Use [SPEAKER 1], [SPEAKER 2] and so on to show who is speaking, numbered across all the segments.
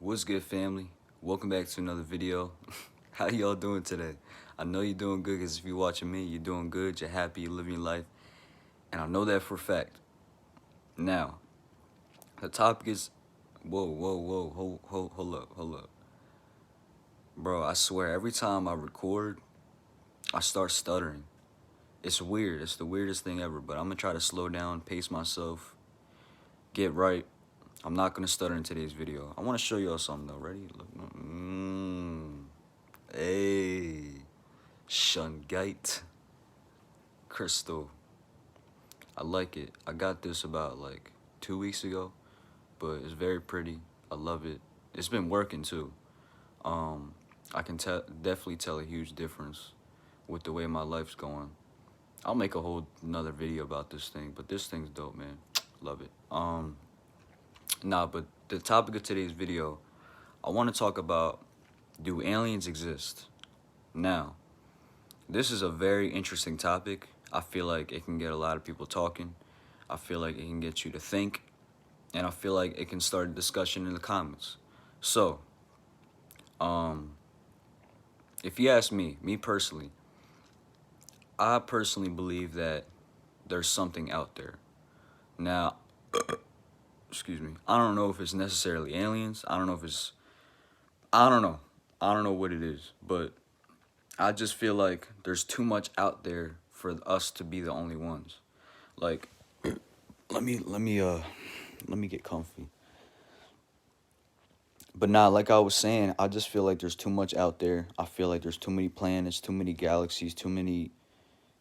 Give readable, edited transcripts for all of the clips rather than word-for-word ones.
[SPEAKER 1] What's good, family? Welcome back to another video. How y'all doing today? I know you're doing good because if you're watching me, you're doing good, you're happy, you're living your life, and I know that for a fact. Now, the topic is, whoa, hold up. Bro, I swear, every time I record, I start stuttering. It's weird, it's the weirdest thing ever, but I'm gonna try to slow down, pace myself, get right. I'm not gonna stutter in today's video. I wanna show y'all something though, ready? Look. Hey. Shungite crystal. I like it. I got this about like 2 weeks ago, but it's very pretty. I love it. It's been working too. Um, I can definitely tell a huge difference with the way my life's going. I'll make a whole another video about this thing, but this thing's dope, man. Love it. But the topic of today's video, I want to talk about, do aliens exist? Now, this is a very interesting topic. I feel like it can get a lot of people talking. I feel like it can get you to think. And I feel like it can start a discussion in the comments. So, um, if you ask me personally, I personally believe that there's something out there. Now, excuse me, I don't know if it's necessarily aliens. I don't know if it's, I don't know. I don't know what it is. But I just feel like there's too much out there for us to be the only ones. Like, let me get comfy. But nah, like I was saying, I just feel like there's too much out there. I feel like there's too many planets, too many galaxies,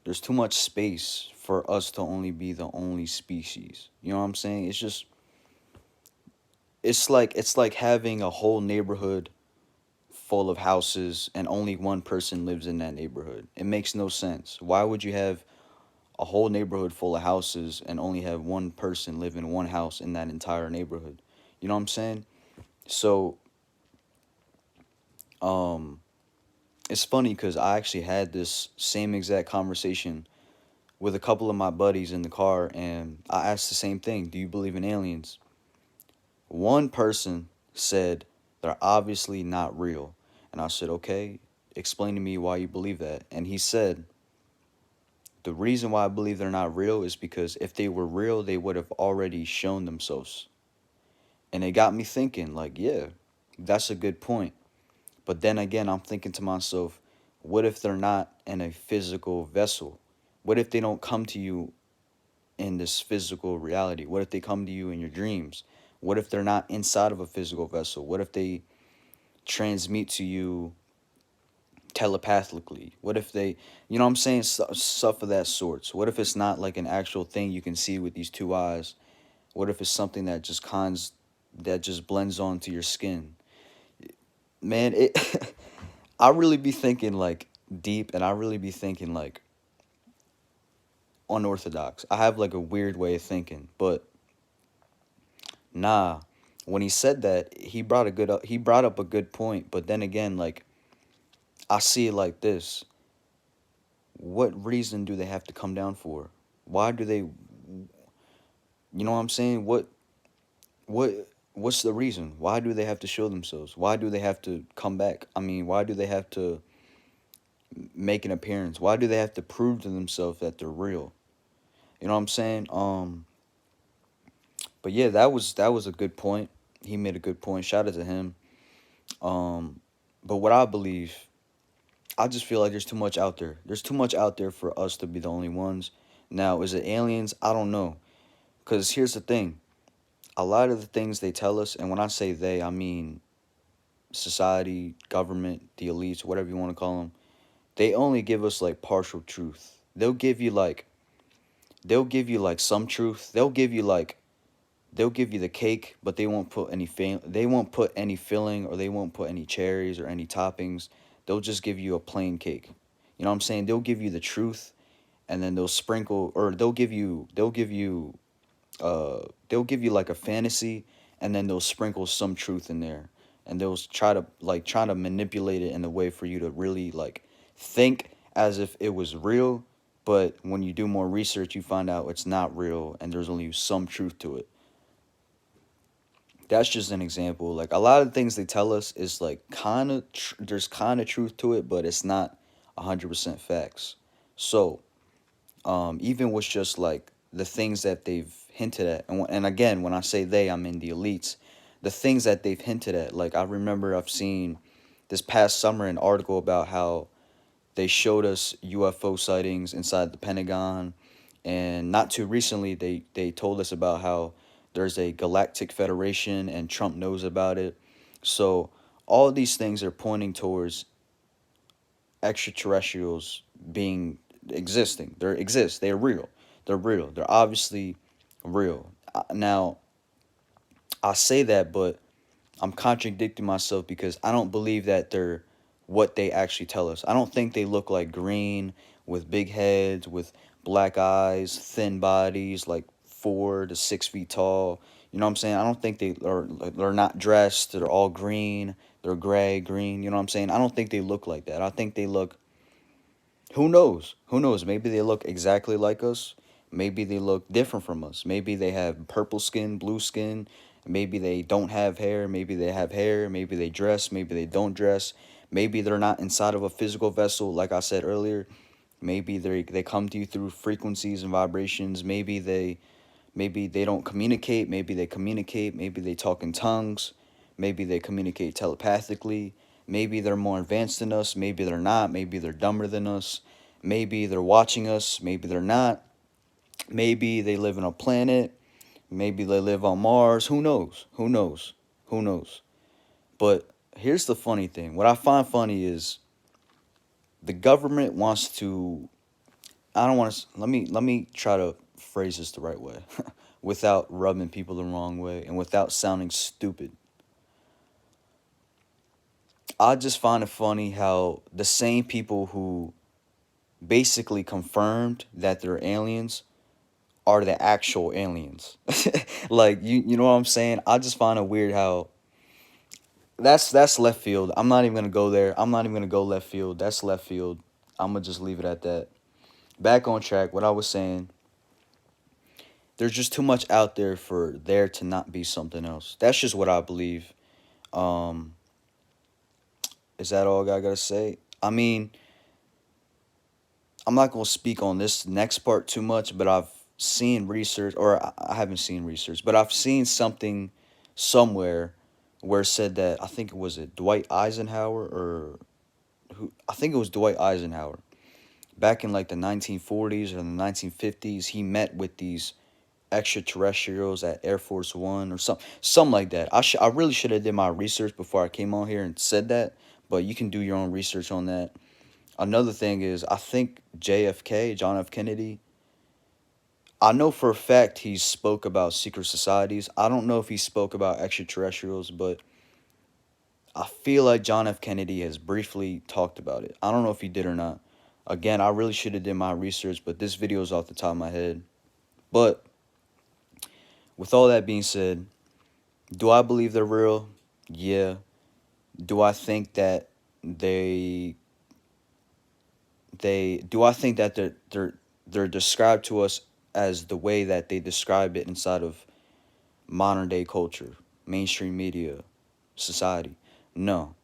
[SPEAKER 1] there's too much space for us to only be the only species. You know what I'm saying? It's like having a whole neighborhood full of houses and only one person lives in that neighborhood. It makes no sense. Why would you have a whole neighborhood full of houses and only have one person live in one house in that entire neighborhood? You know what I'm saying? So, um, it's funny because I actually had this same exact conversation with a couple of my buddies in the car, and I asked the same thing: do you believe in aliens? One person said they're obviously not real. And I said, okay, explain to me why you believe that. And he said, the reason why I believe they're not real is because if they were real, they would have already shown themselves. And it got me thinking, like, yeah, that's a good point. But then again, I'm thinking to myself, what if they're not in a physical vessel? What if they don't come to you in this physical reality? What if they come to you in your dreams? What if they're not inside of a physical vessel? What if they transmit to you telepathically? What if they, you know what I'm saying, stuff of that sorts? What if it's not like an actual thing you can see with these two eyes? What if it's something that just blends onto your skin? Man, it I really be thinking like deep, and I really be thinking like unorthodox. I have like a weird way of thinking, but nah. When he said that, he brought up a good point, but then again, like, I see it like this. What reason do they have to come down for? Why do they, you know what I'm saying? What's the reason? Why do they have to show themselves? Why do they have to come back? I mean, why do they have to make an appearance? Why do they have to prove to themselves that they're real? You know what I'm saying? But yeah, that was a good point. He made a good point. Shout out to him. Um, but what I believe, I just feel like there's too much out there. There's too much out there for us to be the only ones. Now, is it aliens? I don't know. Because here's the thing. A lot of the things they tell us, and when I say they, I mean society, government, the elites, whatever you want to call them, they only give us like partial truth. They'll give you like some truth. They'll give you the cake, but they won't put any filling, or they won't put any cherries or any toppings. They'll just give you a plain cake. You know what I'm saying? They'll give you the truth, and then they'll sprinkle, or they'll give you like a fantasy, and then they'll sprinkle some truth in there, and they'll try to manipulate it in a way for you to really like think as if it was real. But when you do more research, you find out it's not real, and there's only some truth to it. That's just an example. Like a lot of things they tell us is like kind of there's kind of truth to it, but it's not 100% facts. So even with just like the things that they've hinted at, and again, when I say they, I mean the elites, the things that they've hinted at. Like I remember I've seen this past summer an article about how they showed us UFO sightings inside the Pentagon, and not too recently they told us about how there's a galactic federation and Trump knows about it. So all these things are pointing towards extraterrestrials being existing. They exist. They're real. They're real. They're obviously real. Now, I say that, but I'm contradicting myself because I don't believe that they're what they actually tell us. I don't think they look like green with big heads, with black eyes, thin bodies, like 4 to 6 feet tall. You know what I'm saying? I don't think they're not dressed. They're all green. They're gray, green. You know what I'm saying? I don't think they look like that. I think they look. Who knows? Who knows? Maybe they look exactly like us. Maybe they look different from us. Maybe they have purple skin, blue skin. Maybe they don't have hair. Maybe they have hair. Maybe they dress. Maybe they don't dress. Maybe they're not inside of a physical vessel, like I said earlier. Maybe they come to you through frequencies and vibrations. Maybe they don't communicate. Maybe they communicate. Maybe they talk in tongues. Maybe they communicate telepathically. Maybe they're more advanced than us. Maybe they're not. Maybe they're dumber than us. Maybe they're watching us. Maybe they're not. Maybe they live on a planet. Maybe they live on Mars. Who knows? Who knows? Who knows? But here's the funny thing. What I find funny is the government wants to. I don't want to. Let me try to phrase this the right way, without rubbing people the wrong way and without sounding stupid. I just find it funny how the same people who basically confirmed that they're aliens are the actual aliens. Like you know what I'm saying? I just find it weird how that's left field. I'm not even gonna go there. I'm not even gonna go left field. That's left field. I'm gonna just leave it at that. Back on track, what I was saying, there's just too much out there for there to not be something else. That's just what I believe. Um, is that all I gotta say? I mean, I'm not gonna speak on this next part too much, but I've seen research, or I haven't seen research, but I've seen something somewhere where it said that I think it was Dwight Eisenhower or who I think it was Dwight Eisenhower back in like the 1940s or the 1950s. He met with these extraterrestrials at Air Force One or something like that. I really should have did my research before I came on here and said that, but you can do your own research on that. Another thing is I think JFK, John F. Kennedy, I know for a fact he spoke about secret societies. I don't know if he spoke about extraterrestrials, but I feel like John F. Kennedy has briefly talked about it. I don't know if he did or not. Again, I really should have did my research, but this video is off the top of my head. But with all that being said, do I believe they're real? Yeah. Do I think that they do I think that they're described to us as the way that they describe it inside of modern day culture, mainstream media, society? No.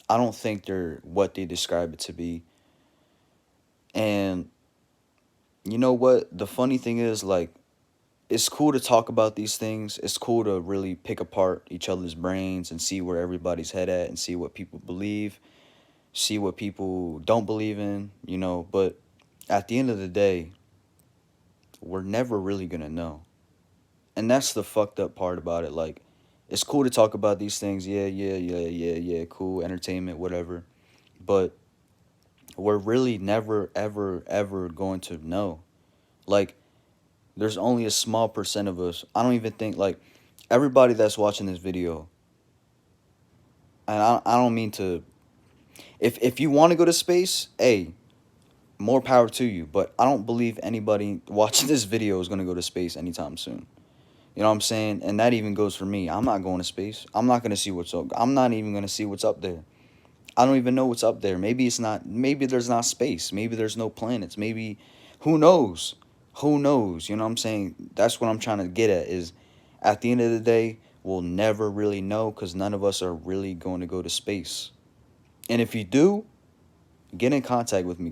[SPEAKER 1] I don't think they're what they describe it to be. And you know what? The funny thing is, like, it's cool to talk about these things. It's cool to really pick apart each other's brains and see where everybody's head at and see what people believe, see what people don't believe in, you know. But at the end of the day, we're never really going to know. And that's the fucked up part about it. Like, it's cool to talk about these things. Yeah, cool, entertainment, whatever. But we're really never, ever, ever going to know. Like, there's only a small percent of us. I don't even think, like, everybody that's watching this video, and I don't mean to, if you want to go to space, hey, more power to you. But I don't believe anybody watching this video is going to go to space anytime soon. You know what I'm saying? And that even goes for me. I'm not going to space. I'm not going to see what's up. I'm not even going to see what's up there. I don't even know what's up there. Maybe it's not, maybe there's not space. Maybe there's no planets. Maybe, who knows? Who knows? You know what I'm saying? That's what I'm trying to get at is at the end of the day, we'll never really know because none of us are really going to go to space. And if you do, get in contact with me.